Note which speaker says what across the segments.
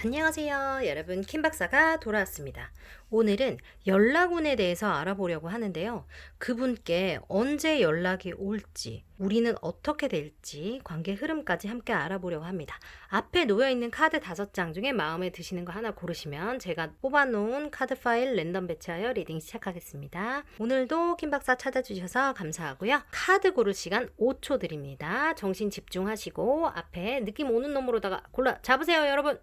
Speaker 1: 안녕하세요. 여러분, 킴 박사가 돌아왔습니다. 오늘은 연락운에 대해서 알아보려고 하는데요. 그분께 언제 연락이 올지, 우리는 어떻게 될지, 관계 흐름까지 함께 알아보려고 합니다. 앞에 놓여있는 카드 5장 중에 마음에 드시는 거 하나 고르시면 제가 뽑아놓은 카드 파일 랜덤 배치하여 리딩 시작하겠습니다. 오늘도 킴 박사 찾아주셔서 감사하고요. 카드 고를 시간 5초 드립니다. 정신 집중하시고 앞에 느낌 오는 놈으로다가 골라 잡으세요, 여러분.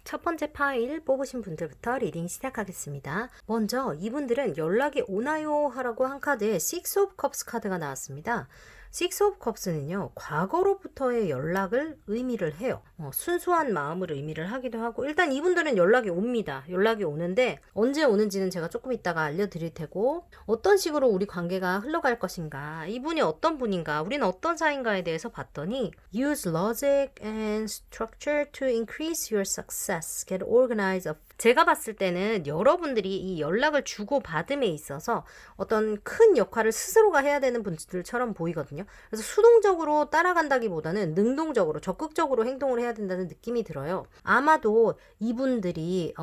Speaker 1: 첫 번째 파일 뽑으신 분들부터 리딩 시작하겠습니다. 먼저 이분들은 연락이 오나요? 하라고 한 카드에 Six of Cups 카드가 나왔습니다. Six of Cups는요, 과거로부터의 연락을 의미를 해요. 순수한 마음을 의미를 하기도 하고, 일단 이분들은 연락이 옵니다. 연락이 오는데 언제 오는지는 제가 조금 이따가 알려드릴 테고, 어떤 식으로 우리 관계가 흘러갈 것인가, 이분이 어떤 분인가, 우리는 어떤 사이인가에 대해서 봤더니 Use logic and structure to increase your success. Get organized. 제가 봤을 때는 여러분들이 이 연락을 주고받음에 있어서 어떤 큰 역할을 스스로가 해야 되는 분들처럼 보이거든요. 그래서 수동적으로 따라간다기보다는 능동적으로 적극적으로 행동을 해야 된다는 느낌이 들어요. 아마도 이분들이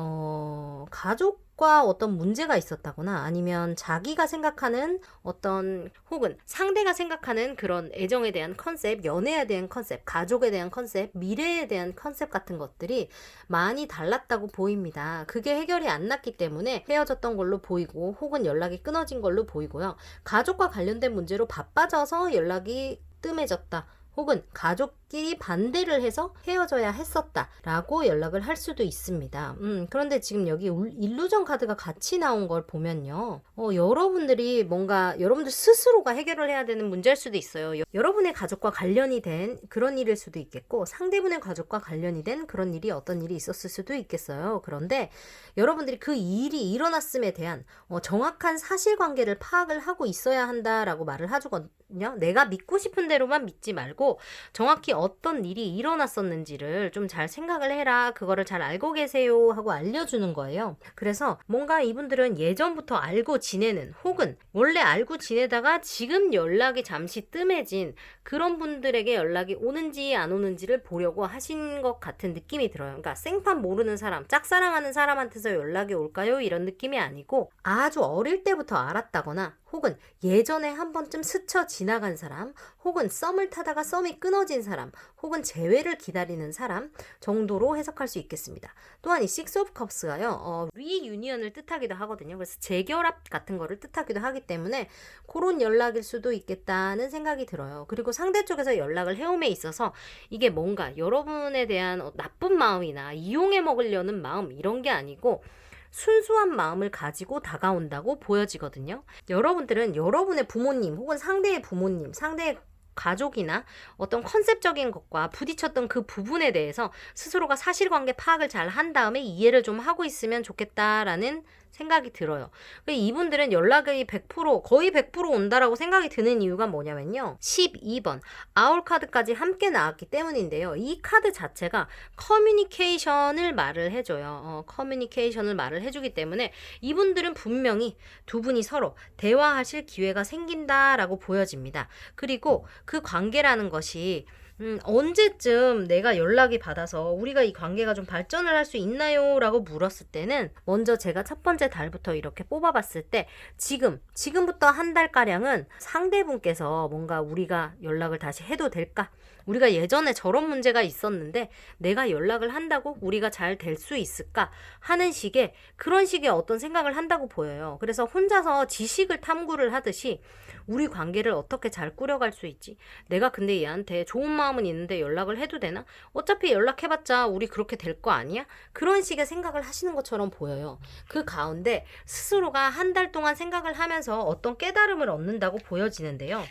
Speaker 1: 가족과 어떤 문제가 있었다거나 아니면 자기가 생각하는 어떤 혹은 상대가 생각하는 그런 애정에 대한 컨셉, 연애에 대한 컨셉, 가족에 대한 컨셉, 미래에 대한 컨셉 같은 것들이 많이 달랐다고 보입니다. 그게 해결이 안 났기 때문에 헤어졌던 걸로 보이고 혹은 연락이 끊어진 걸로 보이고요. 가족과 관련된 문제로 바빠져서 연락이 뜸해졌다. 혹은 가족끼리 반대를 해서 헤어져야 했었다라고 연락을 할 수도 있습니다. 그런데 지금 여기 일루전 카드가 같이 나온 걸 보면요. 여러분들이 뭔가 여러분들 스스로가 해결을 해야 되는 문제일 수도 있어요. 여러분의 가족과 관련이 된 그런 일일 수도 있겠고 상대분의 가족과 관련이 된 그런 일이 어떤 일이 있었을 수도 있겠어요. 그런데 여러분들이 그 일이 일어났음에 대한 정확한 사실관계를 파악을 하고 있어야 한다라고 말을 해주거든요. 내가 믿고 싶은 대로만 믿지 말고 정확히 어떤 일이 일어났었는지를 좀 잘 생각을 해라. 그거를 잘 알고 계세요 하고 알려주는 거예요. 그래서 뭔가 이분들은 예전부터 알고 지내는 혹은 원래 알고 지내다가 지금 연락이 잠시 뜸해진 그런 분들에게 연락이 오는지 안 오는지를 보려고 하신 것 같은 느낌이 들어요. 그러니까 생판 모르는 사람, 짝사랑하는 사람한테서 연락이 올까요? 이런 느낌이 아니고 아주 어릴 때부터 알았다거나 혹은 예전에 한 번쯤 스쳐 지나간 사람, 혹은 썸을 타다가 썸이 끊어진 사람, 혹은 재회를 기다리는 사람 정도로 해석할 수 있겠습니다. 또한 이 Six of Cups가요, 리유니언을 뜻하기도 하거든요. 그래서 재결합 같은 거를 뜻하기도 하기 때문에 그런 연락일 수도 있겠다는 생각이 들어요. 그리고 상대 쪽에서 연락을 해옴에 있어서 이게 뭔가 여러분에 대한 나쁜 마음이나 이용해 먹으려는 마음 이런 게 아니고 순수한 마음을 가지고 다가온다고 보여지거든요. 여러분들은 여러분의 부모님 혹은 상대의 부모님, 상대의 가족이나 어떤 컨셉적인 것과 부딪혔던 그 부분에 대해서 스스로가 사실관계 파악을 잘 한 다음에 이해를 좀 하고 있으면 좋겠다라는 생각이 들어요. 이분들은 연락이 100% 거의 100% 온다라고 생각이 드는 이유가 뭐냐면요. 12번 아울 카드까지 함께 나왔기 때문인데요. 이 카드 자체가 커뮤니케이션을 말을 해줘요. 커뮤니케이션을 말을 해주기 때문에 이분들은 분명히 두 분이 서로 대화하실 기회가 생긴다라고 보여집니다. 그리고 그 관계라는 것이 언제쯤 내가 연락이 받아서 우리가 이 관계가 좀 발전을 할 수 있나요? 라고 물었을 때는 먼저 제가 첫 번째 달부터 이렇게 뽑아봤을 때 지금부터 한 달가량은 상대분께서 뭔가 우리가 연락을 다시 해도 될까? 우리가 예전에 저런 문제가 있었는데 내가 연락을 한다고 우리가 잘 될 수 있을까? 하는 식의 그런 식의 어떤 생각을 한다고 보여요. 그래서 혼자서 지식을 탐구를 하듯이 우리 관계를 어떻게 잘 꾸려갈 수 있지? 내가 근데 얘한테 좋은 마음은 있는데 연락을 해도 되나? 어차피 연락해봤자 우리 그렇게 될 거 아니야? 그런 식의 생각을 하시는 것처럼 보여요. 그 가운데 스스로가 한 달 동안 생각을 하면서 어떤 깨달음을 얻는다고 보여지는데요.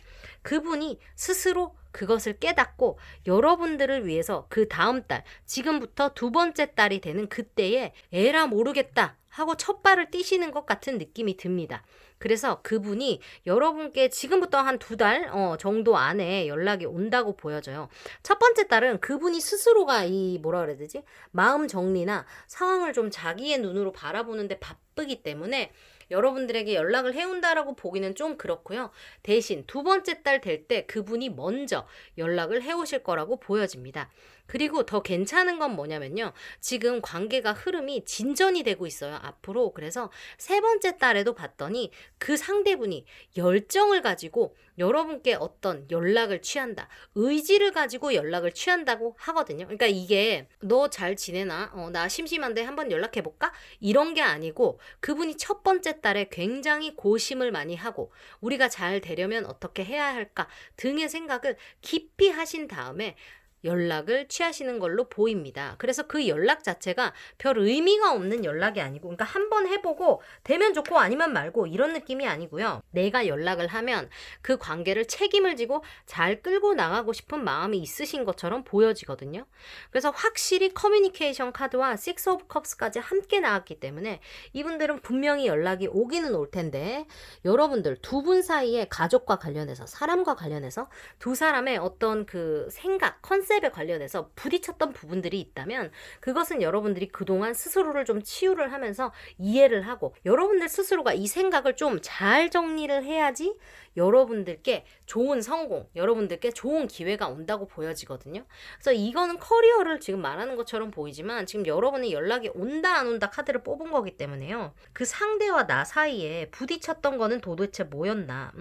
Speaker 1: 그분이 스스로 그것을 깨닫고 여러분들을 위해서 그 다음 달, 지금부터 두 번째 달이 되는 그때에 에라 모르겠다 하고 첫 발을 띄시는 것 같은 느낌이 듭니다. 그래서 그분이 여러분께 지금부터 한 2달 정도 안에 연락이 온다고 보여져요. 첫 번째 달은 그분이 스스로가 이 뭐라 그래야 되지? 마음 정리나 상황을 좀 자기의 눈으로 바라보는데 바쁘기 때문에 여러분들에게 연락을 해온다라고 보기는 좀 그렇고요. 대신 2번째 달 될 때 그분이 먼저 연락을 해오실 거라고 보여집니다. 그리고 더 괜찮은 건 뭐냐면요. 지금 관계가 흐름이 진전이 되고 있어요. 앞으로. 그래서 3번째 달에도 봤더니 그 상대분이 열정을 가지고 여러분께 어떤 연락을 취한다. 의지를 가지고 연락을 취한다고 하거든요. 그러니까 이게 너 잘 지내나? 나 심심한데 한번 연락해볼까? 이런 게 아니고 그분이 첫 번째 달에 굉장히 고심을 많이 하고 우리가 잘 되려면 어떻게 해야 할까 등의 생각을 깊이 하신 다음에 연락을 취하시는 걸로 보입니다. 그래서 그 연락 자체가 별 의미가 없는 연락이 아니고, 그러니까 한번 해보고 되면 좋고 아니면 말고 이런 느낌이 아니고요. 내가 연락을 하면 그 관계를 책임을 지고 잘 끌고 나가고 싶은 마음이 있으신 것처럼 보여지거든요. 그래서 확실히 커뮤니케이션 카드와 식스 오브 컵스까지 함께 나왔기 때문에 이분들은 분명히 연락이 오기는 올 텐데, 여러분들 2분 사이에 가족과 관련해서, 사람과 관련해서 2사람의 어떤 그 생각, 컨셉에 관련해서 부딪혔던 부분들이 있다면 그것은 여러분들이 그동안 스스로를 좀 치유를 하면서 이해를 하고 여러분들 스스로가 이 생각을 좀 잘 정리를 해야지 여러분들께 좋은 성공, 여러분들께 좋은 기회가 온다고 보여지거든요. 그래서 이거는 커리어를 지금 말하는 것처럼 보이지만 지금 여러분이 연락이 온다 안 온다 카드를 뽑은 거기 때문에요. 그 상대와 나 사이에 부딪혔던 거는 도대체 뭐였나.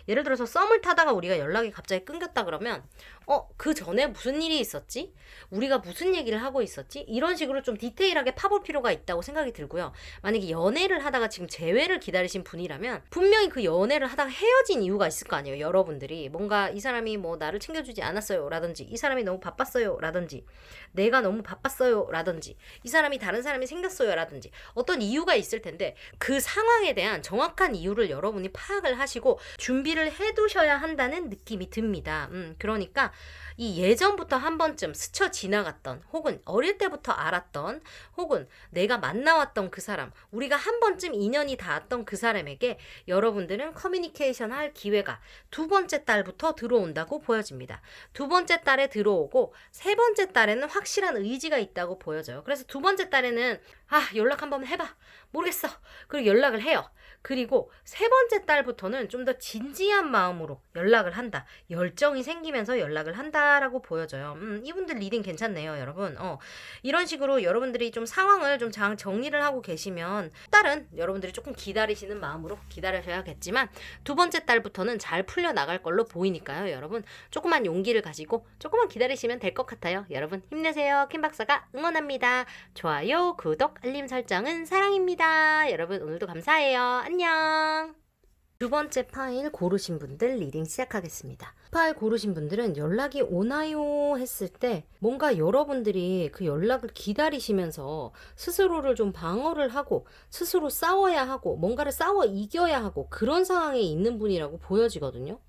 Speaker 1: 예를 들어서 썸을 타다가 우리가 연락이 갑자기 끊겼다 그러면 그 전에 무슨 일이 있었지? 우리가 무슨 얘기를 하고 있었지? 이런 식으로 좀 디테일하게 파볼 필요가 있다고 생각이 들고요. 만약에 연애를 하다가 지금 재회를 기다리신 분이라면 분명히 그 연애를 하다가 헤어진 이유가 있을 거 아니에요. 여러분들이 뭔가 이 사람이 뭐 나를 챙겨주지 않았어요 라든지 이 사람이 너무 바빴어요 라든지 내가 너무 바빴어요 라든지 이 사람이 다른 사람이 생겼어요 라든지 어떤 이유가 있을 텐데 그 상황에 대한 정확한 이유를 여러분이 파악을 하시고 준비를 해두셔야 한다는 느낌이 듭니다. 그러니까 이 예전부터 한 번쯤 스쳐 지나갔던 혹은 어릴 때부터 알았던 혹은 내가 만나왔던 그 사람, 우리가 한 번쯤 인연이 닿았던 그 사람에게 여러분들은 커뮤니케이션 할 기회가 2번째 달부터 들어온다고 보여집니다. 2번째 달에 들어오고 3번째 달에는 확실한 의지가 있다고 보여져요. 그래서 2번째 달에는 연락 한번 해봐. 모르겠어. 그리고 연락을 해요. 그리고 3번째 달부터는 좀 더 진지한 마음으로 연락을 한다. 열정이 생기면서 연락을 한다라고 보여져요. 이분들 리딩 괜찮네요, 여러분. 이런 식으로 여러분들이 좀 상황을 좀 정리를 하고 계시면 딸은 여러분들이 조금 기다리시는 마음으로 기다리셔야겠지만 2번째 달부터는 잘 풀려나갈 걸로 보이니까요, 여러분. 조금만 용기를 가지고 조금만 기다리시면 될 것 같아요. 여러분 힘내세요. 킴 박사가 응원합니다. 좋아요, 구독, 알림 설정은 사랑입니다. 여러분 오늘도 감사해요. 안녕. 2번째 파일 고르신 분들 리딩 시작하겠습니다. 파일 고르신 분들은 연락이 오나요 했을 때 뭔가 여러분들이 그 연락을 기다리시면서 스스로를 좀 방어를 하고 스스로 싸워야 하고 뭔가를 싸워 이겨야 하고 그런 상황에 있는 분이라고 보여지거든요.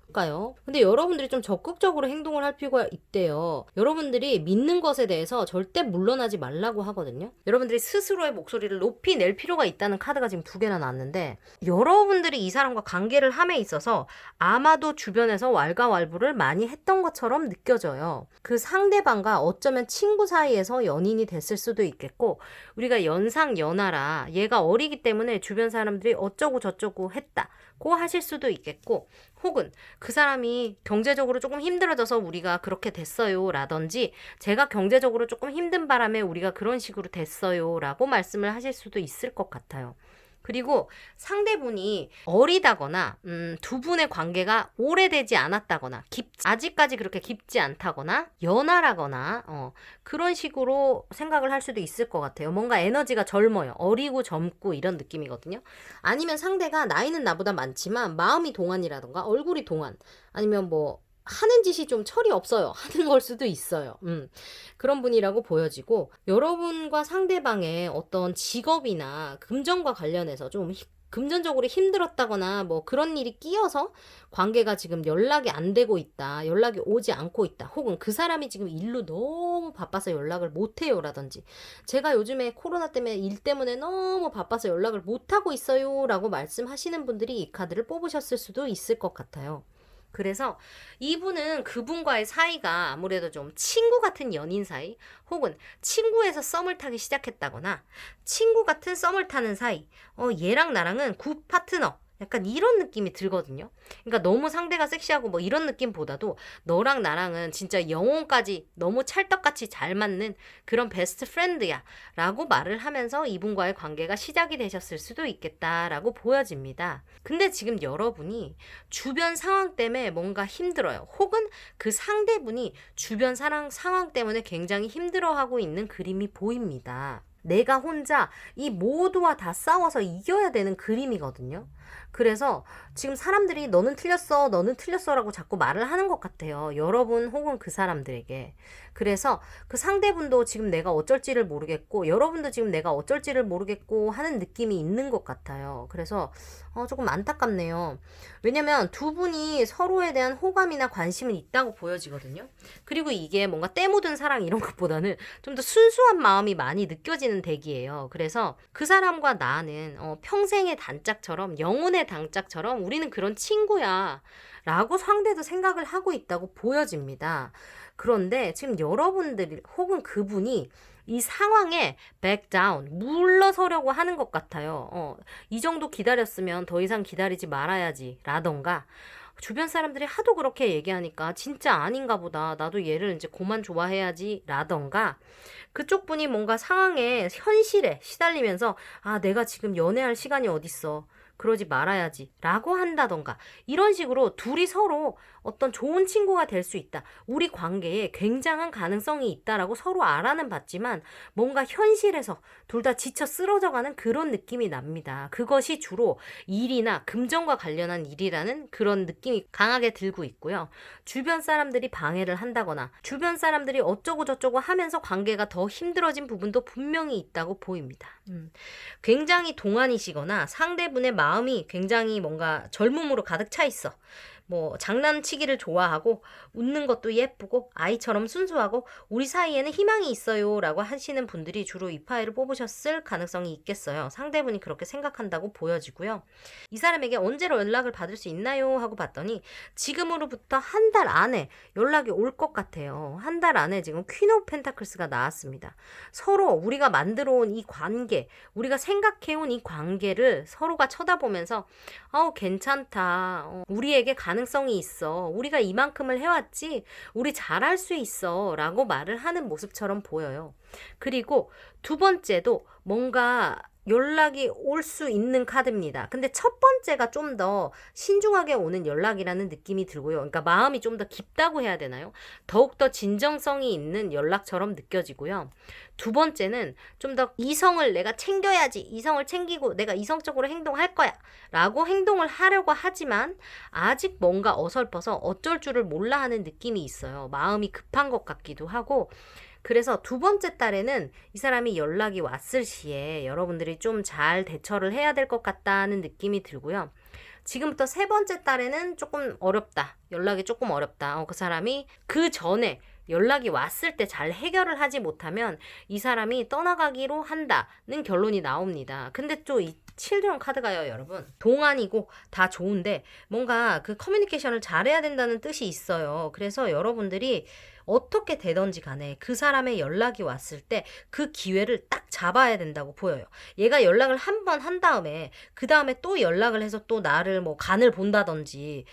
Speaker 1: 근데 여러분들이 좀 적극적으로 행동을 할 필요가 있대요. 여러분들이 믿는 것에 대해서 절대 물러나지 말라고 하거든요. 여러분들이 스스로의 목소리를 높이 낼 필요가 있다는 카드가 지금 2개나 나왔는데 여러분들이 이 사람과 관계를 함에 있어서 아마도 주변에서 왈가왈부를 많이 했던 것처럼 느껴져요. 그 상대방과 어쩌면 친구 사이에서 연인이 됐을 수도 있겠고 우리가 연상연하라 얘가 어리기 때문에 주변 사람들이 어쩌고 저쩌고 했다고 하실 수도 있겠고 혹은 그 사람이 경제적으로 조금 힘들어져서 우리가 그렇게 됐어요 라든지 제가 경제적으로 조금 힘든 바람에 우리가 그런 식으로 됐어요 라고 말씀을 하실 수도 있을 것 같아요. 그리고 상대분이 어리다거나 2분의 관계가 오래되지 않았다거나 아직까지 그렇게 깊지 않다거나 연하라거나 그런 식으로 생각을 할 수도 있을 것 같아요. 뭔가 에너지가 젊어요. 어리고 젊고 이런 느낌이거든요. 아니면 상대가 나이는 나보다 많지만 마음이 동안이라던가 얼굴이 동안 아니면 뭐 하는 짓이 좀 철이 없어요. 하는 걸 수도 있어요. 그런 분이라고 보여지고 여러분과 상대방의 어떤 직업이나 금전과 관련해서 좀 금전적으로 힘들었다거나 뭐 그런 일이 끼어서 관계가 지금 연락이 안 되고 있다. 연락이 오지 않고 있다. 혹은 그 사람이 지금 일로 너무 바빠서 연락을 못 해요. 라든지 제가 요즘에 코로나 때문에 일 때문에 너무 바빠서 연락을 못 하고 있어요. 라고 말씀하시는 분들이 이 카드를 뽑으셨을 수도 있을 것 같아요. 그래서 이분은 그분과의 사이가 아무래도 좀 친구 같은 연인 사이, 혹은 친구에서 썸을 타기 시작했다거나 친구 같은 썸을 타는 사이, 얘랑 나랑은 굿 파트너, 약간 이런 느낌이 들거든요. 그러니까 너무 상대가 섹시하고 뭐 이런 느낌보다도 너랑 나랑은 진짜 영혼까지 너무 찰떡같이 잘 맞는 그런 베스트 프렌드야 라고 말을 하면서 이분과의 관계가 시작이 되셨을 수도 있겠다라고 보여집니다. 근데 지금 여러분이 주변 상황 때문에 뭔가 힘들어요. 혹은 그 상대분이 주변 상황 때문에 굉장히 힘들어하고 있는 그림이 보입니다. 내가 혼자 이 모두와 다 싸워서 이겨야 되는 그림이거든요. 그래서 지금 사람들이 너는 틀렸어, 너는 틀렸어라고 자꾸 말을 하는 것 같아요. 여러분 혹은 그 사람들에게. 그래서 그 상대분도 지금 내가 어쩔지를 모르겠고, 여러분도 지금 내가 어쩔지를 모르겠고 하는 느낌이 있는 것 같아요. 그래서 조금 안타깝네요. 왜냐면 두 분이 서로에 대한 호감이나 관심은 있다고 보여지거든요. 그리고 이게 뭔가 때 묻은 사랑 이런 것보다는 좀 더 순수한 마음이 많이 느껴지는 덱이에요. 그래서 그 사람과 나는 평생의 단짝처럼, 영혼의 단짝처럼 우리는 그런 친구야 라고 상대도 생각을 하고 있다고 보여집니다. 그런데 지금 여러분들 혹은 그분이 이 상황에 back down, 물러서려고 하는 것 같아요. 이 정도 기다렸으면 더 이상 기다리지 말아야지 라던가, 주변 사람들이 하도 그렇게 얘기하니까 진짜 아닌가 보다, 나도 얘를 이제 그만 좋아해야지 라던가, 그쪽 분이 뭔가 상황에 현실에 시달리면서 내가 지금 연애할 시간이 어딨어, 그러지 말아야지 라고 한다던가, 이런 식으로 둘이 서로 어떤 좋은 친구가 될 수 있다, 우리 관계에 굉장한 가능성이 있다라고 서로 알아는 봤지만 뭔가 현실에서 둘 다 지쳐 쓰러져가는 그런 느낌이 납니다. 그것이 주로 일이나 금전과 관련한 일이라는 그런 느낌이 강하게 들고 있고요. 주변 사람들이 방해를 한다거나 주변 사람들이 어쩌고 저쩌고 하면서 관계가 더 힘들어진 부분도 분명히 있다고 보입니다. 굉장히 동안이시거나 상대분의 마음이 굉장히 뭔가 젊음으로 가득 차 있어. 뭐 장난치기를 좋아하고 웃는 것도 예쁘고 아이처럼 순수하고 우리 사이에는 희망이 있어요 라고 하시는 분들이 주로 이 파일을 뽑으셨을 가능성이 있겠어요. 상대분이 그렇게 생각한다고 보여지고요. 이 사람에게 언제로 연락을 받을 수 있나요? 하고 봤더니 지금으로부터 한 달 안에 연락이 올 것 같아요. 한 달 안에 지금 퀸 오브 펜타클스가 나왔습니다. 서로 우리가 만들어온 이 관계, 우리가 생각해온 이 관계를 서로가 쳐다보면서 괜찮다, 우리에게 가능성이 있어, 우리가 이만큼을 해왔지, 우리 잘할 수 있어 라고 말을 하는 모습처럼 보여요. 그리고 두 번째도 뭔가 연락이 올 수 있는 카드입니다. 근데 첫 번째가 좀 더 신중하게 오는 연락이라는 느낌이 들고요. 그러니까 마음이 좀 더 깊다고 해야 되나요? 더욱더 진정성이 있는 연락처럼 느껴지고요. 두 번째는 좀 더 이성을 내가 챙겨야지, 이성을 챙기고 내가 이성적으로 행동할 거야 라고 행동을 하려고 하지만 아직 뭔가 어설퍼서 어쩔 줄을 몰라 하는 느낌이 있어요. 마음이 급한 것 같기도 하고. 그래서 두 번째 달에는 이 사람이 연락이 왔을 시에 여러분들이 좀 잘 대처를 해야 될 것 같다는 느낌이 들고요. 지금부터 세 번째 달에는 조금 어렵다, 연락이 조금 어렵다, 그 사람이 그 전에 연락이 왔을 때 잘 해결을 하지 못하면 이 사람이 떠나가기로 한다는 결론이 나옵니다. 근데 또 이 칠드런 카드가요, 여러분, 동안이고 다 좋은데 뭔가 그 커뮤니케이션을 잘해야 된다는 뜻이 있어요. 그래서 여러분들이 어떻게 되던지 간에 그 사람의 연락이 왔을 때 그 기회를 딱 잡아야 된다고 보여요. 얘가 연락을 한 번 한 다음에 그 다음에 또 연락을 해서 또 나를 뭐 간을 본다든지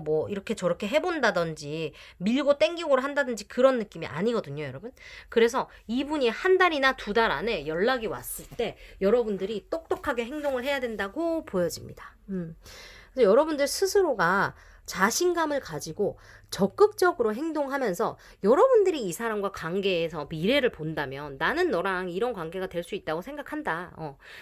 Speaker 1: 뭐 이렇게 저렇게 해본다든지 밀고 땡기고 한다든지 그런 느낌이 아니거든요, 여러분. 그래서 이분이 한 달이나 두 달 안에 연락이 왔을 때 여러분들이 똑똑하게 행동을 해야 된다고 보여집니다. 그래서 여러분들 스스로가 자신감을 가지고 적극적으로 행동하면서 여러분들이 이 사람과 관계에서 미래를 본다면 나는 너랑 이런 관계가 될 수 있다고 생각한다.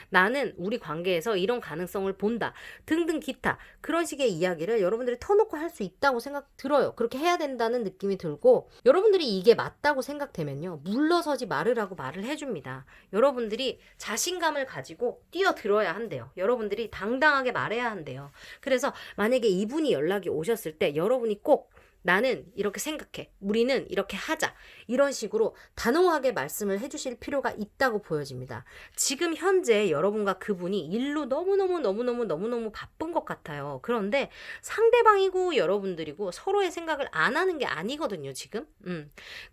Speaker 1: 나는 우리 관계에서 이런 가능성을 본다. 등등 기타 그런 식의 이야기를 여러분들이 터놓고 할 수 있다고 생각 들어요. 그렇게 해야 된다는 느낌이 들고 여러분들이 이게 맞다고 생각되면요. 물러서지 말으라고 말을 해줍니다. 여러분들이 자신감을 가지고 뛰어들어야 한대요. 여러분들이 당당하게 말해야 한대요. 그래서 만약에 이분이 연락이 오셨을 때 여러분이 꼭 나는 이렇게 생각해. 우리는 이렇게 하자. 이런 식으로 단호하게 말씀을 해주실 필요가 있다고 보여집니다. 지금 현재 여러분과 그분이 일로 너무너무 바쁜 것 같아요. 그런데 상대방이고 여러분들이고 서로의 생각을 안 하는 게 아니거든요, 지금.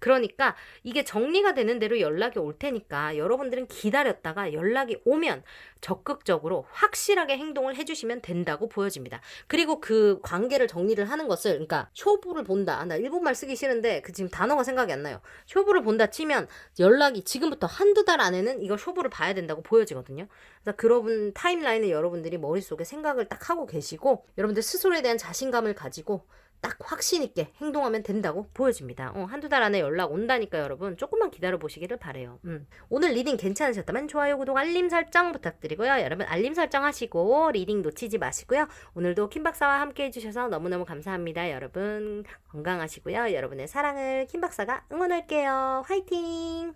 Speaker 1: 그러니까 이게 정리가 되는 대로 연락이 올 테니까 여러분들은 기다렸다가 연락이 오면 적극적으로 확실하게 행동을 해주시면 된다고 보여집니다. 그리고 그 관계를 정리를 하는 것을 그러니까 쇼부를 본다. 나 일본말 쓰기 싫은데 그 지금 단어가 생각이 안 나요. 쇼부를 본다 치면 연락이 지금부터 한두 달 안에는 이거 쇼부를 봐야 된다고 보여지거든요. 그래서 그런 타임라인을 여러분들이 머릿속에 생각을 딱 하고 계시고 여러분들 스스로에 대한 자신감을 가지고 딱 확신 있게 행동하면 된다고 보여집니다. 한두 달 안에 연락 온다니까 여러분 조금만 기다려 보시기를 바래요. 오늘 리딩 괜찮으셨다면 좋아요, 구독, 알림 설정 부탁드리고요. 여러분 알림 설정 하시고 리딩 놓치지 마시고요. 오늘도 킴 박사와 함께 해주셔서 너무너무 감사합니다. 여러분 건강하시고요. 여러분의 사랑을 킴 박사가 응원할게요. 화이팅!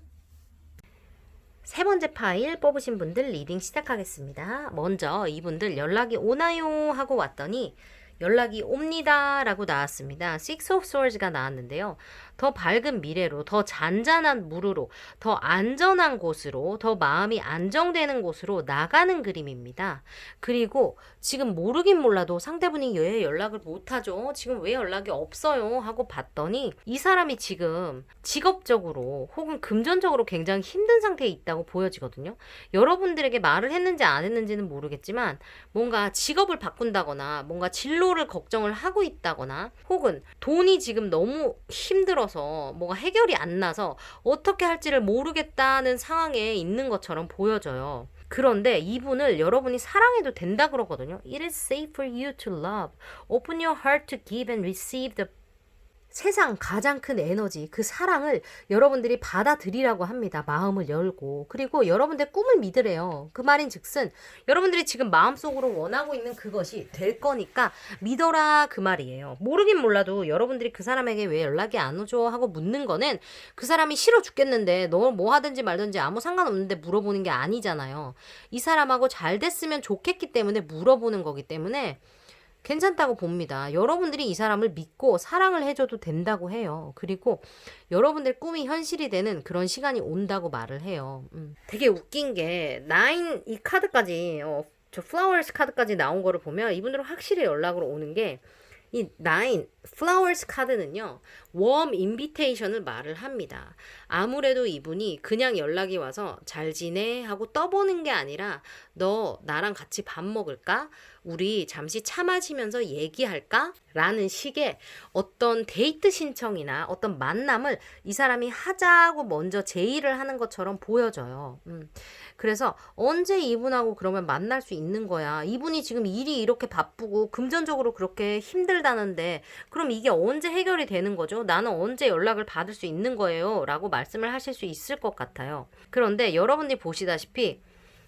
Speaker 1: 세 번째 파일 뽑으신 분들 리딩 시작하겠습니다. 먼저 이분들 연락이 오나요? 하고 왔더니 연락이 옵니다 라고 나왔습니다. Six of Swords가 나왔는데요. 더 밝은 미래로, 더 잔잔한 물으로, 더 안전한 곳으로, 더 마음이 안정되는 곳으로 나가는 그림입니다. 그리고 지금 모르긴 몰라도 상대분이 왜 연락을 못하죠? 지금 왜 연락이 없어요? 하고 봤더니 이 사람이 지금 직업적으로 혹은 금전적으로 굉장히 힘든 상태에 있다고 보여지거든요. 여러분들에게 말을 했는지 안 했는지는 모르겠지만 뭔가 직업을 바꾼다거나 뭔가 진로를 걱정을 하고 있다거나 혹은 돈이 지금 너무 힘들어서 뭐가 해결이 안 나서 어떻게 할지를 모르겠다는 상황에 있는 것처럼 보여져요. 그런데 이분을 여러분이 사랑해도 된다 그러거든요. It is safe for you to love. Open your heart to give and receive the 세상 가장 큰 에너지, 그 사랑을 여러분들이 받아들이라고 합니다. 마음을 열고. 그리고 여러분들의 꿈을 믿으래요. 그 말인 즉슨 여러분들이 지금 마음속으로 원하고 있는 그것이 될 거니까 믿어라 그 말이에요. 모르긴 몰라도 여러분들이 그 사람에게 왜 연락이 안 오죠? 하고 묻는 거는 그 사람이 싫어 죽겠는데 너 뭐 하든지 말든지 아무 상관없는데 물어보는 게 아니잖아요. 이 사람하고 잘 됐으면 좋겠기 때문에 물어보는 거기 때문에 괜찮다고 봅니다. 여러분들이 이 사람을 믿고 사랑을 해줘도 된다고 해요. 그리고 여러분들 꿈이 현실이 되는 그런 시간이 온다고 말을 해요. 되게 웃긴 게 이 카드까지 저 플라워스 카드까지 나온 거를 보면 이분들은 확실히 연락으로 오는 게 이 9 플라워스 카드는요. 웜 인비테이션을 말을 합니다. 아무래도 이분이 그냥 연락이 와서 잘 지내 하고 떠보는 게 아니라 너 나랑 같이 밥 먹을까? 우리 잠시 차 마시면서 얘기할까? 라는 식의 어떤 데이트 신청이나 어떤 만남을 이 사람이 하자고 먼저 제의를 하는 것처럼 보여져요. 그래서 언제 이분하고 그러면 만날 수 있는 거야. 이분이 지금 일이 이렇게 바쁘고 금전적으로 그렇게 힘들다는데 그럼 이게 언제 해결이 되는 거죠? 나는 언제 연락을 받을 수 있는 거예요? 라고 말씀을 하실 수 있을 것 같아요. 그런데 여러분들이 보시다시피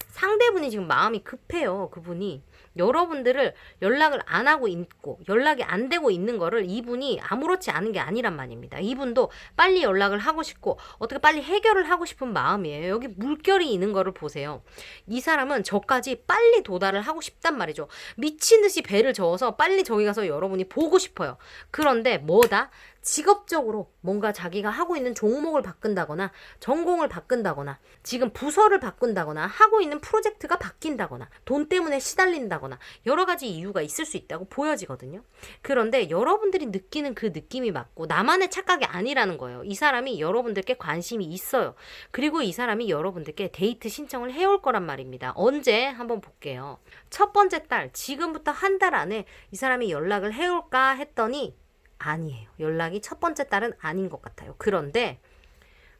Speaker 1: 상대분이 지금 마음이 급해요. 그분이. 여러분들을 연락을 안 하고 있고 연락이 안 되고 있는 거를 이분이 아무렇지 않은 게 아니란 말입니다. 이분도 빨리 연락을 하고 싶고 어떻게 빨리 해결을 하고 싶은 마음이에요. 여기 물결이 있는 거를 보세요. 이 사람은 저까지 빨리 도달을 하고 싶단 말이죠. 미친 듯이 배를 저어서 빨리 저기 가서 여러분이 보고 싶어요. 그런데 뭐다? 직업적으로 뭔가 자기가 하고 있는 종목을 바꾼다거나 전공을 바꾼다거나 지금 부서를 바꾼다거나 하고 있는 프로젝트가 바뀐다거나 돈 때문에 시달린다거나 여러 가지 이유가 있을 수 있다고 보여지거든요. 그런데 여러분들이 느끼는 그 느낌이 맞고 나만의 착각이 아니라는 거예요. 이 사람이 여러분들께 관심이 있어요. 그리고 이 사람이 여러분들께 데이트 신청을 해올 거란 말입니다. 언제? 한번 볼게요. 첫 번째 달 지금부터 한 달 안에 이 사람이 연락을 해올까 했더니 아니에요. 연락이 첫 번째 달은 아닌 것 같아요. 그런데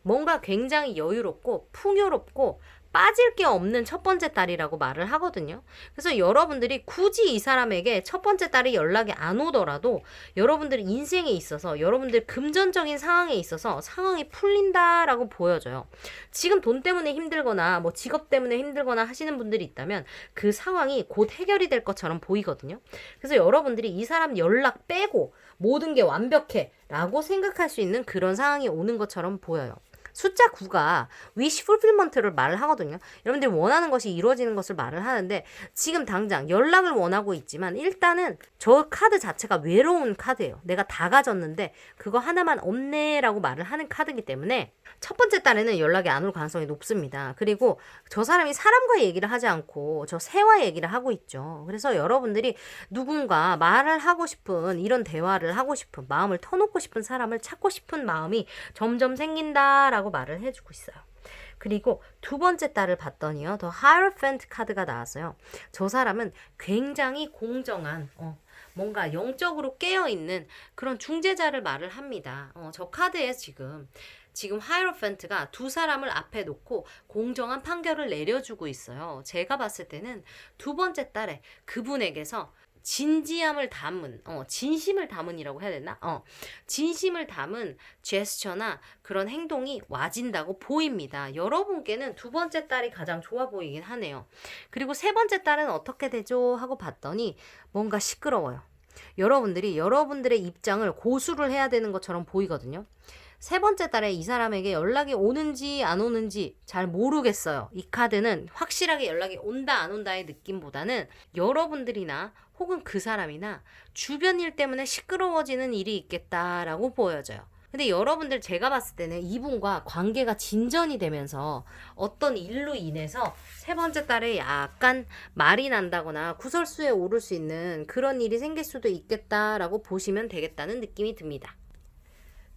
Speaker 1: 뭔가 굉장히 여유롭고 풍요롭고 빠질 게 없는 첫 번째 딸이라고 말을 하거든요. 그래서 여러분들이 굳이 이 사람에게 첫 번째 딸이 연락이 안 오더라도 여러분들 인생에 있어서 여러분들 금전적인 상황에 있어서 상황이 풀린다라고 보여져요. 지금 돈 때문에 힘들거나 뭐 직업 때문에 힘들거나 하시는 분들이 있다면 그 상황이 곧 해결이 될 것처럼 보이거든요. 그래서 여러분들이 이 사람 연락 빼고 모든 게 완벽해 라고 생각할 수 있는 그런 상황이 오는 것처럼 보여요. 숫자 9가 wish fulfillment를 말을 하거든요. 여러분들이 원하는 것이 이루어지는 것을 말을 하는데 지금 당장 연락을 원하고 있지만 일단은 저 카드 자체가 외로운 카드예요. 내가 다 가졌는데 그거 하나만 없네 라고 말을 하는 카드이기 때문에 첫 번째 딸에는 연락이 안 올 가능성이 높습니다. 그리고 저 사람이 사람과 얘기를 하지 않고 저 새와 얘기를 하고 있죠. 그래서 여러분들이 누군가 말을 하고 싶은 이런 대화를 하고 싶은 마음을 터놓고 싶은 사람을 찾고 싶은 마음이 점점 생긴다라고 말을 해주고 있어요. 그리고 두 번째 딸을 봤더니요. 더 하이어펜트 카드가 나왔어요. 저 사람은 굉장히 공정한 뭔가 영적으로 깨어있는 그런 중재자를 말을 합니다. 저 카드에 지금 하이어펜트가 두 사람을 앞에 놓고 공정한 판결을 내려주고 있어요. 제가 봤을 때는 두 번째 딸에 그분에게서 진지함을 담은, 진심을 담은이라고 해야 되나? 진심을 담은 제스처나 그런 행동이 와진다고 보입니다. 여러분께는 두 번째 딸이 가장 좋아 보이긴 하네요. 그리고 세 번째 딸은 어떻게 되죠? 하고 봤더니 뭔가 시끄러워요. 여러분들이 여러분들의 입장을 고수를 해야 되는 것처럼 보이거든요. 세 번째 달에 이 사람에게 연락이 오는지 안 오는지 잘 모르겠어요. 이 카드는 확실하게 연락이 온다 안 온다의 느낌보다는 여러분들이나 혹은 그 사람이나 주변 일 때문에 시끄러워지는 일이 있겠다라고 보여져요. 근데 여러분들 제가 봤을 때는 이분과 관계가 진전이 되면서 어떤 일로 인해서 세 번째 달에 약간 말이 난다거나 구설수에 오를 수 있는 그런 일이 생길 수도 있겠다라고 보시면 되겠다는 느낌이 듭니다.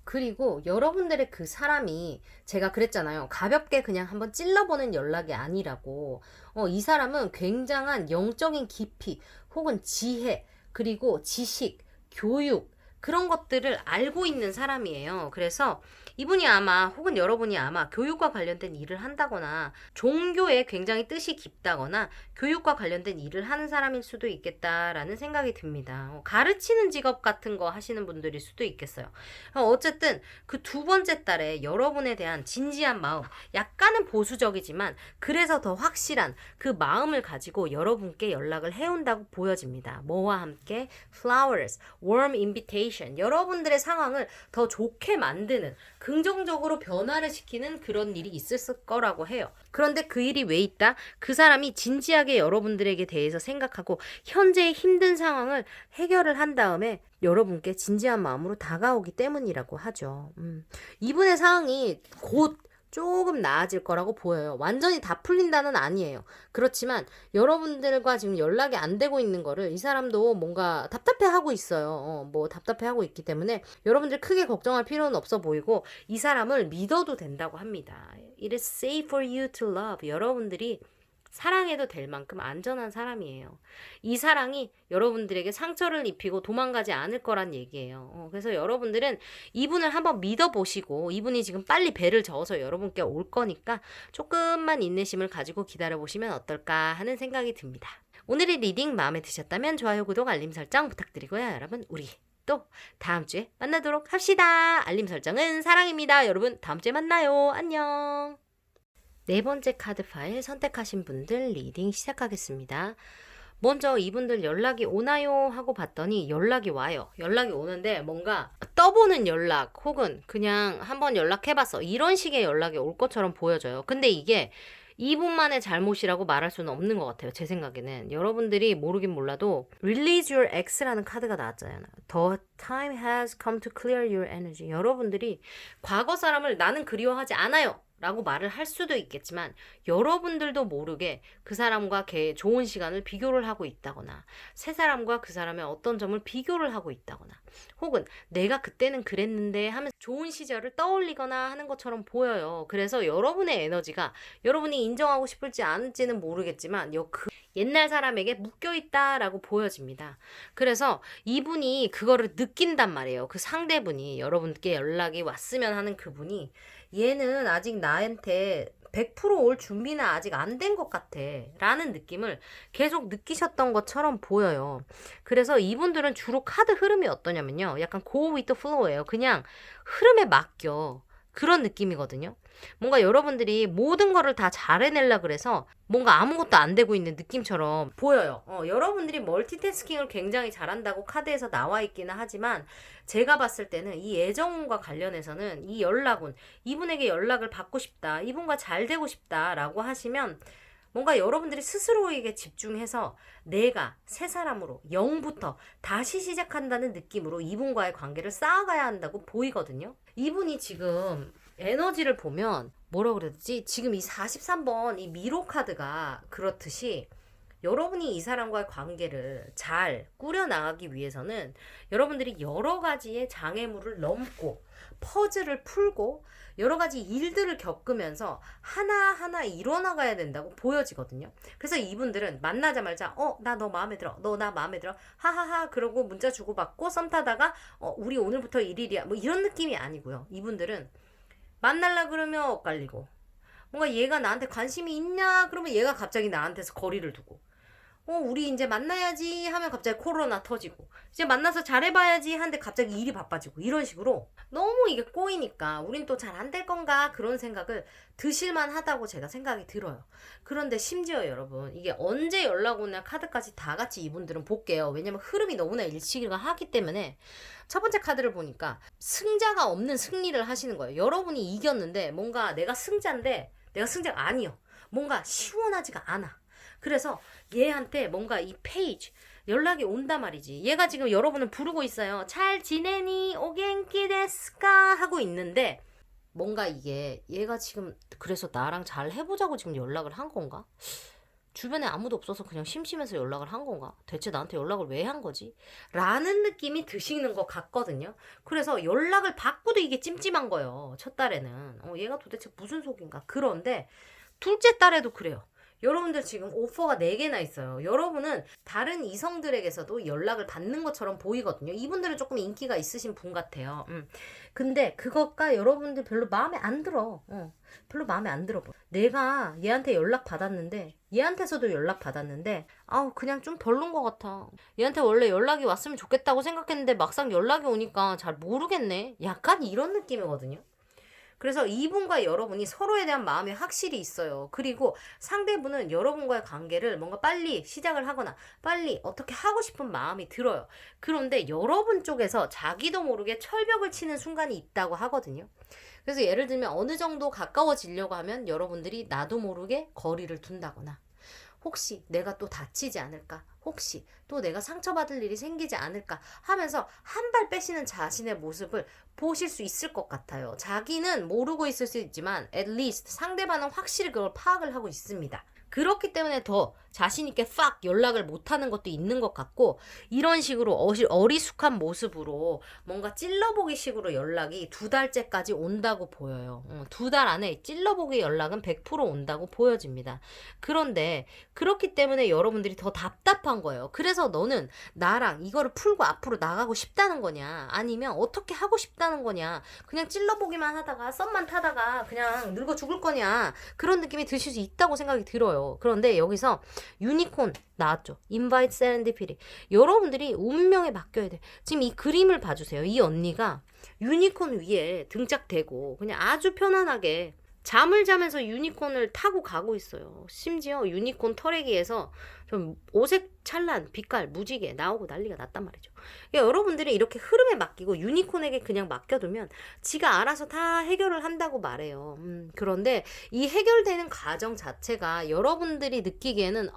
Speaker 1: 그리고 여러분들의 그 사람이 제가 그랬잖아요. 가볍게 그냥 한번 찔러보는 연락이 아니라고. 이 사람은 굉장한 영적인 깊이 혹은 지혜 그리고 지식, 교육 그런 것들을 알고 있는 사람이에요. 그래서 이분이 아마 혹은 여러분이 아마 교육과 관련된 일을 한다거나 종교에 굉장히 뜻이 깊다거나 교육과 관련된 일을 하는 사람일 수도 있겠다라는 생각이 듭니다. 가르치는 직업 같은 거 하시는 분들일 수도 있겠어요. 어쨌든 그 두 번째 달에 여러분에 대한 진지한 마음, 약간은 보수적이지만 그래서 더 확실한 그 마음을 가지고 여러분께 연락을 해온다고 보여집니다. 뭐와 함께 flowers, warm invitation, 여러분들의 상황을 더 좋게 만드는 긍정적으로 변화를 시키는 그런 일이 있을 거라고 해요. 그런데 그 일이 왜 있다? 그 사람이 진지하게 여러분들에게 대해서 생각하고 현재의 힘든 상황을 해결을 한 다음에 여러분께 진지한 마음으로 다가오기 때문이라고 하죠. 이분의 상황이 곧 조금 나아질 거라고 보여요. 완전히 다 풀린다는 아니에요. 그렇지만 여러분들과 지금 연락이 안 되고 있는 거를 이 사람도 뭔가 답답해하고 있어요. 뭐 답답해하고 있기 때문에 여러분들 크게 걱정할 필요는 없어 보이고 이 사람을 믿어도 된다고 합니다. It is safe for you to love. 여러분들이 사랑해도 될 만큼 안전한 사람이에요. 이 사랑이 여러분들에게 상처를 입히고 도망가지 않을 거란 얘기예요. 그래서 여러분들은 이분을 한번 믿어보시고 이분이 지금 빨리 배를 저어서 여러분께 올 거니까 조금만 인내심을 가지고 기다려보시면 어떨까 하는 생각이 듭니다. 오늘의 리딩 마음에 드셨다면 좋아요, 구독, 알림 설정 부탁드리고요. 여러분 우리 또 다음 주에 만나도록 합시다. 알림 설정은 사랑입니다. 여러분 다음 주에 만나요. 안녕. 네 번째 카드 파일 선택하신 분들 리딩 시작하겠습니다. 먼저 이분들 연락이 오나요? 하고 봤더니 연락이 와요. 연락이 오는데 뭔가 떠보는 연락 혹은 그냥 한번 연락해봤어. 이런 식의 연락이 올 것처럼 보여져요. 근데 이게 이분만의 잘못이라고 말할 수는 없는 것 같아요. 제 생각에는. 여러분들이 모르긴 몰라도 Release your X라는 카드가 나왔잖아요. The time has come to clear your energy. 여러분들이 과거 사람을 나는 그리워하지 않아요. 라고 말을 할 수도 있겠지만 여러분들도 모르게 그 사람과 좋은 시간을 비교를 하고 있다거나 새 사람과 그 사람의 어떤 점을 비교를 하고 있다거나 혹은 내가 그때는 그랬는데 하면서 좋은 시절을 떠올리거나 하는 것처럼 보여요. 그래서 여러분의 에너지가 여러분이 인정하고 싶을지 않을지는 모르겠지만 그 옛날 사람에게 묶여있다라고 보여집니다. 그래서 이분이 그거를 느낀단 말이에요. 그 상대분이 여러분께 연락이 왔으면 하는 그분이 얘는 아직 나한테 100%올 준비는 아직 안 된 것 같아 라는 느낌을 계속 느끼셨던 것처럼 보여요. 그래서 이분들은 주로 카드 흐름이 어떠냐면요, 약간 go with the flow예요. 그냥 흐름에 맡겨, 그런 느낌이거든요. 뭔가 여러분들이 모든 거를 다 잘해내려 그래서 뭔가 아무것도 안 되고 있는 느낌처럼 보여요. 여러분들이 멀티태스킹을 굉장히 잘한다고 카드에서 나와 있기는 하지만 제가 봤을 때는 이 애정운과 관련해서는 이 연락운, 이분에게 연락을 받고 싶다, 이분과 잘 되고 싶다 라고 하시면 뭔가 여러분들이 스스로에게 집중해서 내가 새 사람으로 0부터 다시 시작한다는 느낌으로 이분과의 관계를 쌓아가야 한다고 보이거든요. 이분이 지금 에너지를 보면 뭐라 그래야 되지? 지금 이 43번 이 미로 카드가 그렇듯이 여러분이 이 사람과의 관계를 잘 꾸려나가기 위해서는 여러분들이 여러 가지의 장애물을 넘고 퍼즐을 풀고 여러 가지 일들을 겪으면서 하나하나 이뤄나가야 된다고 보여지거든요. 그래서 이분들은 만나자마자 나 너 마음에 들어, 너 나 마음에 들어, 하하하 그러고 문자 주고받고 썸 타다가 우리 오늘부터 1일이야 뭐 이런 느낌이 아니고요. 이분들은 만날라 그러면 엇갈리고 뭔가 얘가 나한테 관심이 있냐 그러면 얘가 갑자기 나한테서 거리를 두고 우리 이제 만나야지 하면 갑자기 코로나 터지고 이제 만나서 잘해봐야지 하는데 갑자기 일이 바빠지고 이런 식으로 너무 이게 꼬이니까 우린 또 잘 안 될 건가 그런 생각을 드실만 하다고 제가 생각이 들어요. 그런데 심지어 여러분 이게 언제 연락 오냐 카드까지 다 같이 이분들은 볼게요. 왜냐면 흐름이 너무나 일치가 하기 때문에 첫 번째 카드를 보니까 승자가 없는 승리를 하시는 거예요. 여러분이 이겼는데 뭔가 내가 승자인데 내가 승자가 아니요. 뭔가 시원하지가 않아. 그래서 얘한테 뭔가 이 페이지 연락이 온단 말이지. 얘가 지금 여러분을 부르고 있어요. 잘 지내니? 오겐키 데스까? 하고 있는데 뭔가 이게 얘가 지금 그래서 나랑 잘 해보자고 지금 연락을 한 건가? 주변에 아무도 없어서 그냥 심심해서 연락을 한 건가? 대체 나한테 연락을 왜 한 거지? 라는 느낌이 드시는 것 같거든요. 그래서 연락을 받고도 이게 찜찜한 거예요. 첫 달에는. 얘가 도대체 무슨 속인가? 그런데 둘째 달에도 그래요. 여러분들 지금 오퍼가 4개나 있어요. 여러분은 다른 이성들에게서도 연락을 받는 것처럼 보이거든요. 이분들은 조금 인기가 있으신 분 같아요. 근데 그것과 여러분들 별로 마음에 안 들어. 별로 마음에 안 들어. 내가 얘한테 연락 받았는데 얘한테서도 연락 받았는데 그냥 좀 별론 것 같아. 얘한테 원래 연락이 왔으면 좋겠다고 생각했는데 막상 연락이 오니까 잘 모르겠네. 약간 이런 느낌이거든요. 그래서 이분과 여러분이 서로에 대한 마음이 확실히 있어요. 그리고 상대분은 여러분과의 관계를 뭔가 빨리 시작을 하거나 빨리 어떻게 하고 싶은 마음이 들어요. 그런데 여러분 쪽에서 자기도 모르게 철벽을 치는 순간이 있다고 하거든요. 그래서 예를 들면 어느 정도 가까워지려고 하면 여러분들이 나도 모르게 거리를 둔다거나 혹시 내가 또 다치지 않을까? 혹시 또 내가 상처받을 일이 생기지 않을까? 하면서 한 발 빼시는 자신의 모습을 보실 수 있을 것 같아요. 자기는 모르고 있을 수 있지만 at least 상대방은 확실히 그걸 파악을 하고 있습니다. 그렇기 때문에 더 자신있게 팍 연락을 못하는 것도 있는 것 같고 이런 식으로 어리숙한 모습으로 뭔가 찔러보기 식으로 연락이 2달째까지 온다고 보여요. 2달 안에 찔러보기 연락은 100% 온다고 보여집니다. 그런데 그렇기 때문에 여러분들이 더 답답한 거예요. 그래서 너는 나랑 이거를 풀고 앞으로 나가고 싶다는 거냐 아니면 어떻게 하고 싶다는 거냐 그냥 찔러보기만 하다가 썸만 타다가 그냥 늙어 죽을 거냐 그런 느낌이 드실 수 있다고 생각이 들어요. 그런데 여기서 유니콘 나왔죠. 인바이트 세렌디피티. 여러분들이 운명에 맡겨야 돼. 지금 이 그림을 봐주세요. 이 언니가 유니콘 위에 등짝대고 그냥 아주 편안하게 잠을 자면서 유니콘을 타고 가고 있어요. 심지어 유니콘 터레기에서 좀 오색 찬란 빛깔 무지개 나오고 난리가 났단 말이죠. 그러니까 여러분들이 이렇게 흐름에 맡기고 유니콘에게 그냥 맡겨두면 지가 알아서 다 해결을 한다고 말해요. 그런데 이 해결되는 과정 자체가 여러분들이 느끼기에는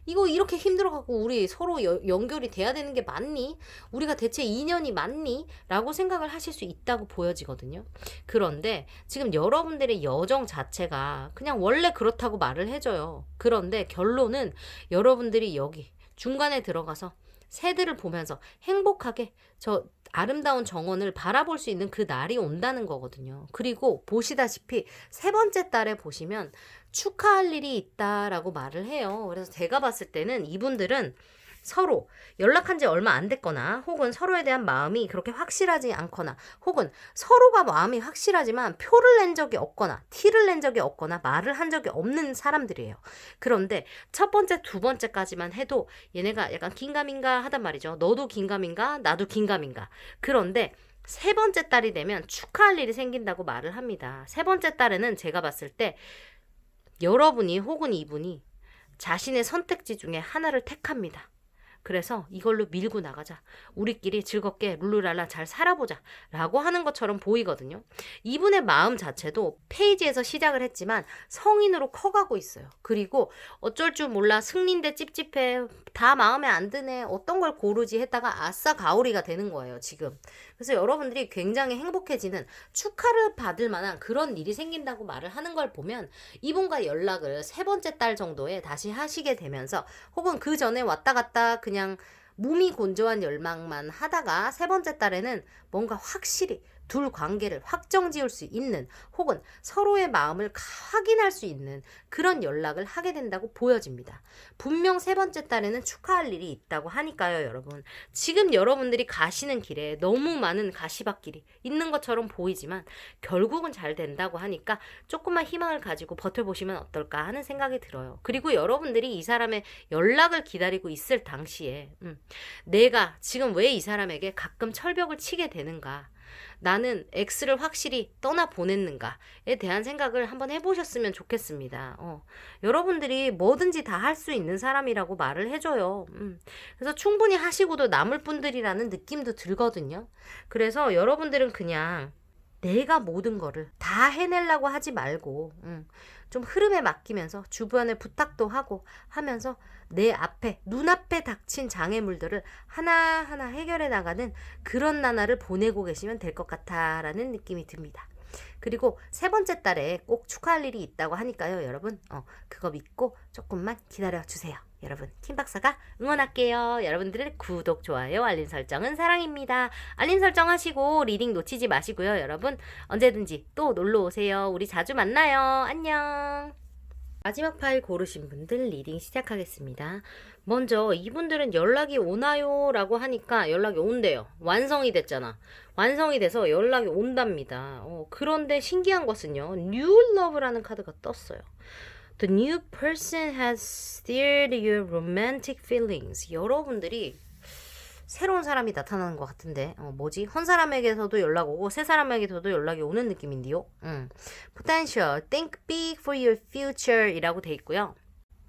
Speaker 1: 이거 이렇게 힘들어갖고 우리 서로 연결이 돼야 되는 게 맞니? 우리가 대체 인연이 맞니? 라고 생각을 하실 수 있다고 보여지거든요. 그런데 지금 여러분들의 여정 자체가 그냥 원래 그렇다고 말을 해줘요. 그런데 결론은 여러분들이 여기 중간에 들어가서 새들을 보면서 행복하게 저 아름다운 정원을 바라볼 수 있는 그 날이 온다는 거거든요. 그리고 보시다시피 3번째 달에 보시면 축하할 일이 있다라고 말을 해요. 그래서 제가 봤을 때는 이분들은 서로 연락한 지 얼마 안 됐거나 혹은 서로에 대한 마음이 그렇게 확실하지 않거나 혹은 서로가 마음이 확실하지만 표를 낸 적이 없거나 티를 낸 적이 없거나 말을 한 적이 없는 사람들이에요. 그런데 첫 번째, 두 번째까지만 해도 얘네가 약간 긴가민가 하단 말이죠. 너도 긴가민가, 나도 긴가민가. 그런데 세 번째 딸이 되면 축하할 일이 생긴다고 말을 합니다. 세 번째 딸에는 제가 봤을 때 여러분이 혹은 이분이 자신의 선택지 중에 하나를 택합니다. 그래서 이걸로 밀고 나가자. 우리끼리 즐겁게 룰루랄라 잘 살아보자. 라고 하는 것처럼 보이거든요. 이분의 마음 자체도 페이지에서 시작을 했지만 성인으로 커가고 있어요. 그리고 어쩔 줄 몰라 승리인데 찝찝해. 다 마음에 안 드네. 어떤 걸 고르지 했다가 아싸 가오리가 되는 거예요, 지금. 그래서 여러분들이 굉장히 행복해지는 축하를 받을 만한 그런 일이 생긴다고 말을 하는 걸 보면 이분과 연락을 세 번째 달 정도에 다시 하시게 되면서 혹은 그 전에 왔다 갔다 그냥 몸이 건조한 열망만 하다가 세 번째 달에는 뭔가 확실히 둘 관계를 확정 지을 수 있는 혹은 서로의 마음을 확인할 수 있는 그런 연락을 하게 된다고 보여집니다. 분명 세 번째 달에는 축하할 일이 있다고 하니까요, 여러분. 지금 여러분들이 가시는 길에 너무 많은 가시밭길이 있는 것처럼 보이지만 결국은 잘 된다고 하니까 조금만 희망을 가지고 버텨보시면 어떨까 하는 생각이 들어요. 그리고 여러분들이 이 사람의 연락을 기다리고 있을 당시에 내가 지금 왜 이 사람에게 가끔 철벽을 치게 되는가, 나는 X를 확실히 떠나보냈는가에 대한 생각을 한번 해보셨으면 좋겠습니다. 여러분들이 뭐든지 다 할 수 있는 사람이라고 말을 해줘요. 그래서 충분히 하시고도 남을 분들이라는 느낌도 들거든요. 그래서 여러분들은 그냥 내가 모든 거를 다 해내려고 하지 말고 좀 흐름에 맡기면서 주변에 부탁도 하고 하면서 내 앞에 눈앞에 닥친 장애물들을 하나하나 해결해 나가는 그런 나날을 보내고 계시면 될 것 같다라는 느낌이 듭니다. 그리고 세 번째 달에 꼭 축하할 일이 있다고 하니까요, 여러분. 그거 믿고 조금만 기다려주세요. 여러분, 킴박사가 응원할게요. 여러분들의 구독, 좋아요, 알림 설정은 사랑입니다. 알림 설정 하시고 리딩 놓치지 마시고요. 여러분, 언제든지 또 놀러 오세요. 우리 자주 만나요. 안녕. 마지막 파일 고르신 분들 리딩 시작하겠습니다. 먼저 이분들은 연락이 오나요? 라고 하니까 연락이 온대요. 완성이 됐잖아. 완성이 돼서 연락이 온답니다. 그런데 신기한 것은요, New Love라는 카드가 떴어요. The new person has stirred your romantic feelings. 여러분들이 새로운 사람이 나타나는 것 같은데 뭐지? 한 사람에게서도 연락 오고 새 사람에게서도 연락이 오는 느낌인데요. Potential, think big for your future 이라고 돼 있고요.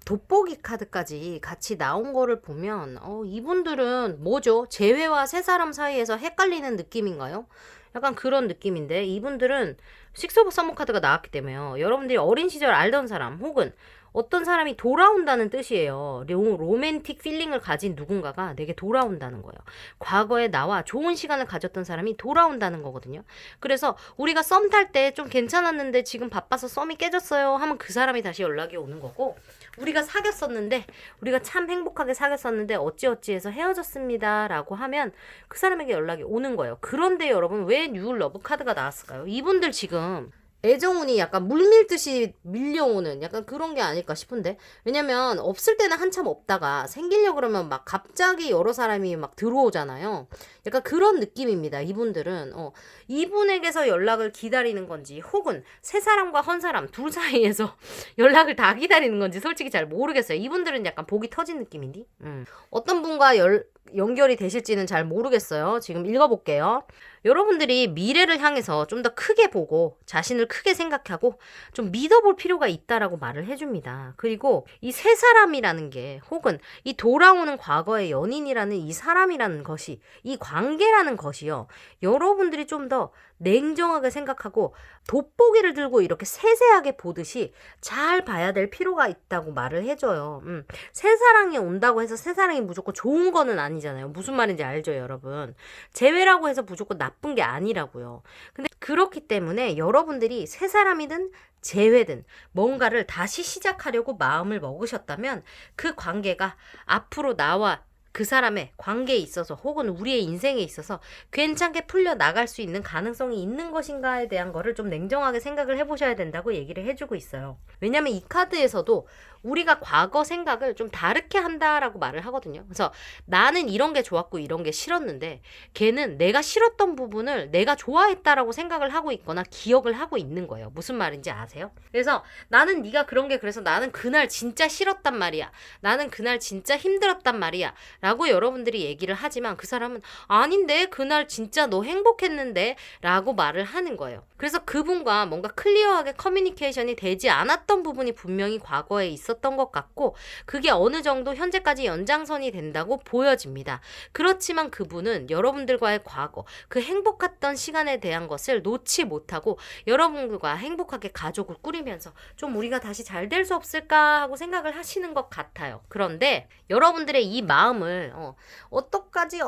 Speaker 1: 돋보기 카드까지 같이 나온 거를 보면 이분들은 뭐죠? 재회와 새 사람 사이에서 헷갈리는 느낌인가요? 약간 그런 느낌인데 이분들은 식스 오브 서머 카드가 나왔기 때문에요. 여러분들이 어린 시절 알던 사람 혹은 어떤 사람이 돌아온다는 뜻이에요. 로맨틱 필링을 가진 누군가가 내게 돌아온다는 거예요. 과거에 나와 좋은 시간을 가졌던 사람이 돌아온다는 거거든요. 그래서 우리가 썸 탈 때 좀 괜찮았는데 지금 바빠서 썸이 깨졌어요 하면 그 사람이 다시 연락이 오는 거고, 우리가 사귀었었는데 우리가 참 행복하게 사귀었었는데 어찌어찌해서 헤어졌습니다 라고 하면 그 사람에게 연락이 오는 거예요. 그런데 여러분, 왜 뉴 러브 카드가 나왔을까요? 이분들 지금 애정운이 약간 물밀듯이 밀려오는 약간 그런 게 아닐까 싶은데, 왜냐면 없을 때는 한참 없다가 생기려고 그러면 막 갑자기 여러 사람이 막 들어오잖아요. 약간 그런 느낌입니다. 이분들은 이분에게서 연락을 기다리는 건지 혹은 새 사람과 헌 사람 둘 사이에서 연락을 다 기다리는 건지 솔직히 잘 모르겠어요. 이분들은 약간 복이 터진 느낌인데 어떤 분과 연결이 되실지는 잘 모르겠어요. 지금 읽어볼게요. 여러분들이 미래를 향해서 좀 더 크게 보고 자신을 크게 생각하고 좀 믿어볼 필요가 있다라고 말을 해줍니다. 그리고 이 세 사람이라는 게 혹은 이 돌아오는 과거의 연인이라는 이 사람이라는 것이, 이 관계라는 것이요, 여러분들이 좀 더 냉정하게 생각하고 돋보기를 들고 이렇게 세세하게 보듯이 잘 봐야 될 필요가 있다고 말을 해줘요. 새 사랑이 온다고 해서 새 사랑이 무조건 좋은 거는 아니잖아요. 무슨 말인지 알죠, 여러분? 재회라고 해서 무조건 나쁜 게 아니라고요. 근데 그렇기 때문에 여러분들이 새 사람이든 재회든 뭔가를 다시 시작하려고 마음을 먹으셨다면 그 관계가 앞으로 나와 그 사람의 관계에 있어서 혹은 우리의 인생에 있어서 괜찮게 풀려 나갈 수 있는 가능성이 있는 것인가에 대한 거를 좀 냉정하게 생각을 해보셔야 된다고 얘기를 해주고 있어요. 왜냐면 이 카드에서도 우리가 과거 생각을 좀 다르게 한다라고 말을 하거든요. 그래서 나는 이런 게 좋았고 이런 게 싫었는데 걔는 내가 싫었던 부분을 내가 좋아했다라고 생각을 하고 있거나 기억을 하고 있는 거예요. 무슨 말인지 아세요? 그래서 나는 네가 그런 게 그래서 나는 그날 진짜 싫었단 말이야. 나는 그날 진짜 힘들었단 말이야. 라고 여러분들이 얘기를 하지만 그 사람은 아닌데 그날 진짜 너 행복했는데 라고 말을 하는 거예요. 그래서 그분과 뭔가 클리어하게 커뮤니케이션이 되지 않았던 부분이 분명히 과거에 있었던 것 같고 그게 어느 정도 현재까지 연장선이 된다고 보여집니다. 그렇지만 그분은 여러분들과의 과거, 그 행복했던 시간에 대한 것을 놓지 못하고 여러분들과 행복하게 가족을 꾸리면서 좀 우리가 다시 잘 될 수 없을까 하고 생각을 하시는 것 같아요. 그런데 여러분들의 이 마음을 어떡하지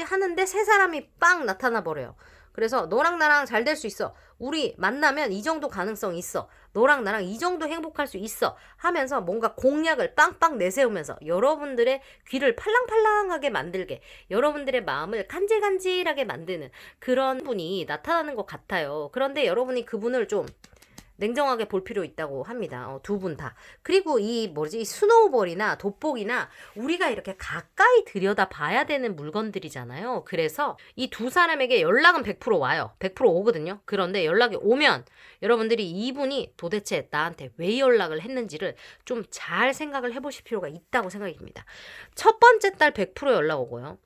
Speaker 1: 하는데 세 사람이 빵 나타나 버려요. 그래서 너랑 나랑 잘 될 수 있어. 우리 만나면 이 정도 가능성 있어. 너랑 나랑 이 정도 행복할 수 있어. 하면서 뭔가 공약을 빵빵 내세우면서 여러분들의 귀를 팔랑팔랑하게 만들게, 여러분들의 마음을 간질간질하게 만드는 그런 분이 나타나는 것 같아요. 그런데 여러분이 그분을 좀 냉정하게 볼 필요 있다고 합니다. 두 분 다. 그리고 이 스노우볼이나 돋보기나 우리가 이렇게 가까이 들여다 봐야 되는 물건들이잖아요. 그래서 이 두 사람에게 연락은 100% 와요. 100% 오거든요. 그런데 연락이 오면 여러분들이 이분이 도대체 나한테 왜 연락을 했는지를 좀 잘 생각을 해보실 필요가 있다고 생각이 듭니다. 첫 번째 달 100% 연락 오고요.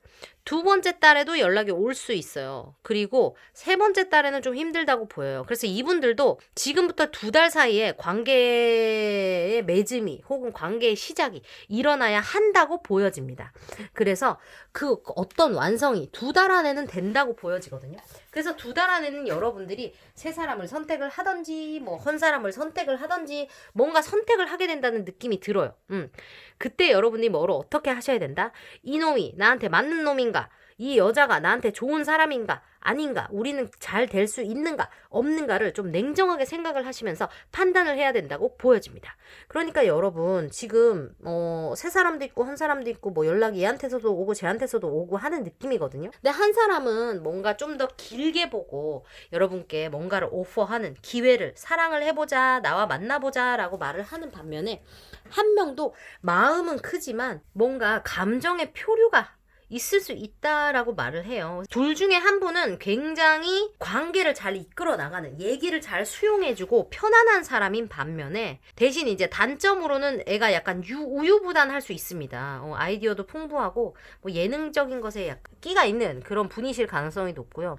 Speaker 1: 두 번째 달에도 연락이 올 수 있어요. 그리고 세 번째 달에는 좀 힘들다고 보여요. 그래서 이분들도 지금부터 2달 사이에 관계의 맺음이 혹은 관계의 시작이 일어나야 한다고 보여집니다. 그래서 그 어떤 완성이 2달 안에는 된다고 보여지거든요. 그래서 2달 안에는 여러분들이 새 사람을 선택을 하든지 헌 사람을 선택을 하든지 뭔가 선택을 하게 된다는 느낌이 들어요. 그때 여러분이 뭐를 어떻게 하셔야 된다? 이 놈이 나한테 맞는 놈인가? 이 여자가 나한테 좋은 사람인가? 아닌가? 우리는 잘 될 수 있는가? 없는가를 좀 냉정하게 생각을 하시면서 판단을 해야 된다고 보여집니다. 그러니까 여러분 지금 새 사람도 있고 한 사람도 있고 연락이 얘한테서도 오고 쟤한테서도 오고 하는 느낌이거든요. 근데 한 사람은 뭔가 좀 더 길게 보고 여러분께 뭔가를 오퍼하는 기회를 사랑을 해보자, 나와 만나보자 라고 말을 하는 반면에 한 명도 마음은 크지만 뭔가 감정의 표류가 있을 수 있다라고 말을 해요. 둘 중에 한 분은 굉장히 관계를 잘 이끌어 나가는, 얘기를 잘 수용해주고 편안한 사람인 반면에 대신 이제 단점으로는 애가 약간 우유부단할 수 있습니다. 아이디어도 풍부하고 예능적인 것에 약간 끼가 있는 그런 분이실 가능성이 높고요.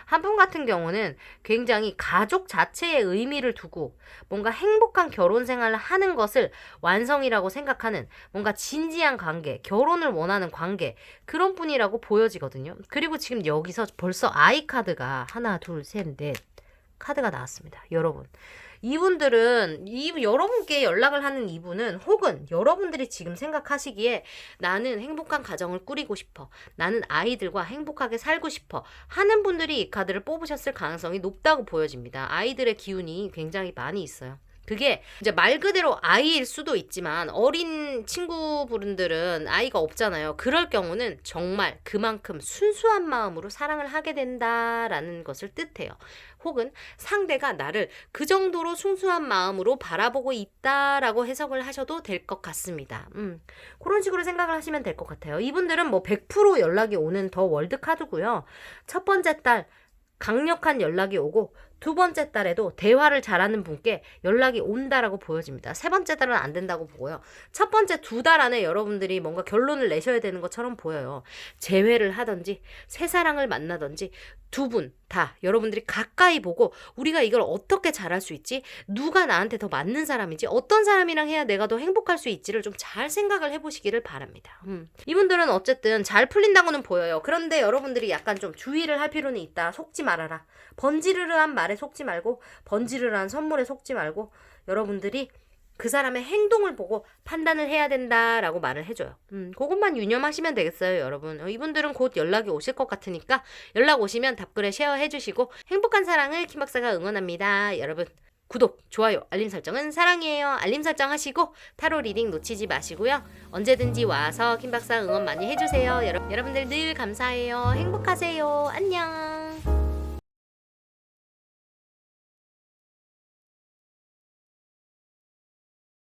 Speaker 1: 한 분 같은 경우는 굉장히 가족 자체의 의미를 두고 뭔가 행복한 결혼 생활을 하는 것을 완성이라고 생각하는 뭔가 진지한 관계, 결혼을 원하는 관계 그런 분이라고 보여지거든요. 그리고 지금 여기서 벌써 아이 카드가 하나, 둘, 셋, 넷 카드가 나왔습니다. 여러분. 이분들은 여러분께 연락을 하는 이분은 혹은 여러분들이 지금 생각하시기에 나는 행복한 가정을 꾸리고 싶어. 나는 아이들과 행복하게 살고 싶어. 하는 분들이 이 카드를 뽑으셨을 가능성이 높다고 보여집니다. 아이들의 기운이 굉장히 많이 있어요. 그게 이제 말 그대로 아이일 수도 있지만 어린 친구분들은 아이가 없잖아요. 그럴 경우는 정말 그만큼 순수한 마음으로 사랑을 하게 된다라는 것을 뜻해요. 혹은 상대가 나를 그 정도로 순수한 마음으로 바라보고 있다라고 해석을 하셔도 될 것 같습니다. 그런 식으로 생각을 하시면 될 것 같아요. 이분들은 100% 연락이 오는 더 월드 카드고요. 첫 번째 달 강력한 연락이 오고 두 번째 달에도 대화를 잘하는 분께 연락이 온다라고 보여집니다. 세 번째 달은 안 된다고 보고요. 첫 번째 2달 안에 여러분들이 뭔가 결론을 내셔야 되는 것처럼 보여요. 재회를 하든지 새 사랑을 만나든지 두 분 다 여러분들이 가까이 보고 우리가 이걸 어떻게 잘할 수 있지? 누가 나한테 더 맞는 사람인지 어떤 사람이랑 해야 내가 더 행복할 수 있지를 좀 잘 생각을 해보시기를 바랍니다. 이분들은 어쨌든 잘 풀린다고는 보여요. 그런데 여러분들이 약간 좀 주의를 할 필요는 있다. 속지 말아라. 번지르르한 말에 속지 말고 번지르르한 선물에 속지 말고 여러분들이 그 사람의 행동을 보고 판단을 해야 된다라고 말을 해줘요. 그것만 유념하시면 되겠어요, 여러분. 이분들은 곧 연락이 오실 것 같으니까 연락 오시면 답글에 쉐어해주시고 행복한 사랑을 킴박사가 응원합니다. 여러분 구독, 좋아요, 알림 설정은 사랑이에요. 알림 설정 하시고 타로 리딩 놓치지 마시고요. 언제든지 와서 킴박사 응원 많이 해주세요. 여러분들 늘 감사해요. 행복하세요. 안녕.